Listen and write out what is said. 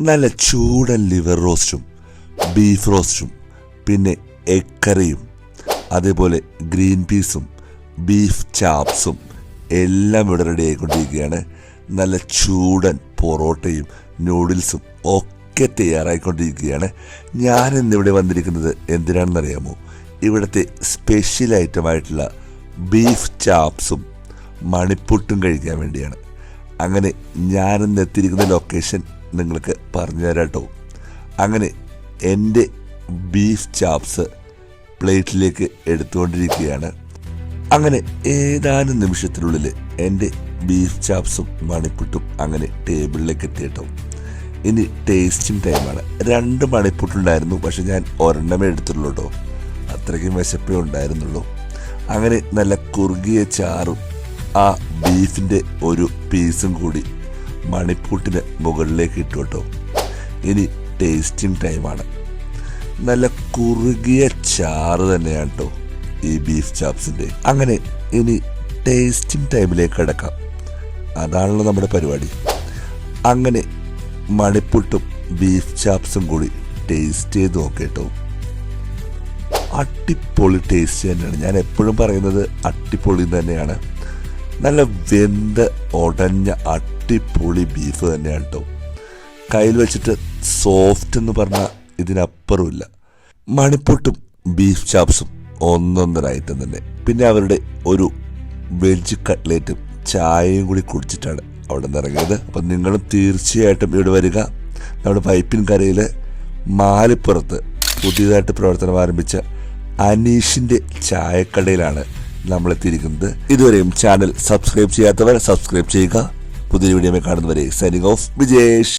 നല്ല ചൂടൻ liver റോസ്റ്റും beef റോസ്റ്റും പിന്നെ എഗ് കറിയും അതേപോലെ ഗ്രീൻ പീസും ബീഫ് ചാപ്സും എല്ലാം ഇവിടെ റെഡി ആയിക്കൊണ്ടിരിക്കുകയാണ്. നല്ല ചൂടൻ പൊറോട്ടയും നൂഡിൽസും ഒക്കെ തയ്യാറായിക്കൊണ്ടിരിക്കുകയാണ്. ഞാനിന്നിവിടെ വന്നിരിക്കുന്നത് എന്തിനാണെന്നറിയാമോ? ഇവിടുത്തെ സ്പെഷ്യൽ ഐറ്റമായിട്ടുള്ള ബീഫ് ചാപ്സും മണിപ്പുട്ടും കഴിക്കാൻ വേണ്ടിയാണ്. അങ്ങനെ ഞാനിന്ന് എത്തിയിരിക്കുന്ന ലൊക്കേഷൻ നിങ്ങൾക്ക് പറഞ്ഞു തരാം കേട്ടോ. അങ്ങനെ എൻ്റെ ബീഫ് ചാപ്സ് പ്ലേറ്റിലേക്ക് എടുത്തുകൊണ്ടിരിക്കുകയാണ്. അങ്ങനെ ഏതാനും നിമിഷത്തിനുള്ളിൽ എൻ്റെ ബീഫ് ചാപ്സും മണിപ്പുട്ടും അങ്ങനെ ടേബിളിലേക്ക് എത്തിയിട്ടോ. ഇനി ടേസ്റ്റിംഗ് ടൈമാണ്. 2 മണിപ്പുട്ടുണ്ടായിരുന്നു, പക്ഷെ ഞാൻ ഒരെണ്ണമേ എടുത്തുള്ളൂ കേട്ടോ. അത്രയ്ക്കും വിശപ്പേ ഉണ്ടായിരുന്നുള്ളൂ. അങ്ങനെ നല്ല കുറുകിയ ചാറും ആ ബീഫിൻ്റെ ഒരു പീസും കൂടി മണിപ്പൂട്ടിന് മുകളിലേക്ക് ഇട്ടു കേട്ടോ. ഇനി ടേസ്റ്റിംഗ് ടൈമാണ്. നല്ല കുറുകിയ ചാറ് തന്നെയാണ് കേട്ടോ ഈ ബീഫ് ചാപ്സിൻ്റെ. അങ്ങനെ ഇനി ടേസ്റ്റിംഗ് ടൈമിലേക്ക് കിടക്കാം. അതാണല്ലോ നമ്മുടെ പരിപാടി. അങ്ങനെ മണിപ്പുട്ടും ബീഫ് ചാപ്സും കൂടി ടേസ്റ്റ് ചെയ്ത് നോക്കേട്ടോ. അടിപൊളി ടേസ്റ്റ് തന്നെയാണ്. ഞാൻ എപ്പോഴും പറയുന്നത് അടിപൊളി തന്നെയാണ്. നല്ല വെന്ത ഉടഞ്ഞ അടിപൊളി ബീഫ് തന്നെയാണ് കേട്ടോ. കയ്യിൽ വെച്ചിട്ട് സോഫ്റ്റ് എന്ന് പറഞ്ഞാൽ ഇതിനപ്പുറമില്ല. മണിപ്പുട്ടും ബീഫ് ചാപ്സും ഒന്നൊന്നര ഐറ്റം തന്നെ. പിന്നെ അവരുടെ ഒരു വെജ് കട്ട്ലേറ്റും ചായയും കൂടി കുടിച്ചിട്ടാണ് അവിടെ നിന്ന് ഇറങ്ങിയത്. അപ്പം നിങ്ങളും തീർച്ചയായിട്ടും ഇവിടെ വരിക. നമ്മുടെ പൈപ്പിൻ കരയിൽ മാലിപ്പുറത്ത് പുതിയതായിട്ട് പ്രവർത്തനം ആരംഭിച്ച അനീഷിൻ്റെ ചായക്കടയിലാണ് നമ്മളെത്തിയിരിക്കുന്നത്. ഇതുവരെയും ചാനൽ സബ്സ്ക്രൈബ് ചെയ്യാത്തവർ സബ്സ്ക്രൈബ് ചെയ്യുക. പുതിയ വീഡിയോ കാണുന്നവരെ സൈനിങ് ഓഫ് വിജേഷ്.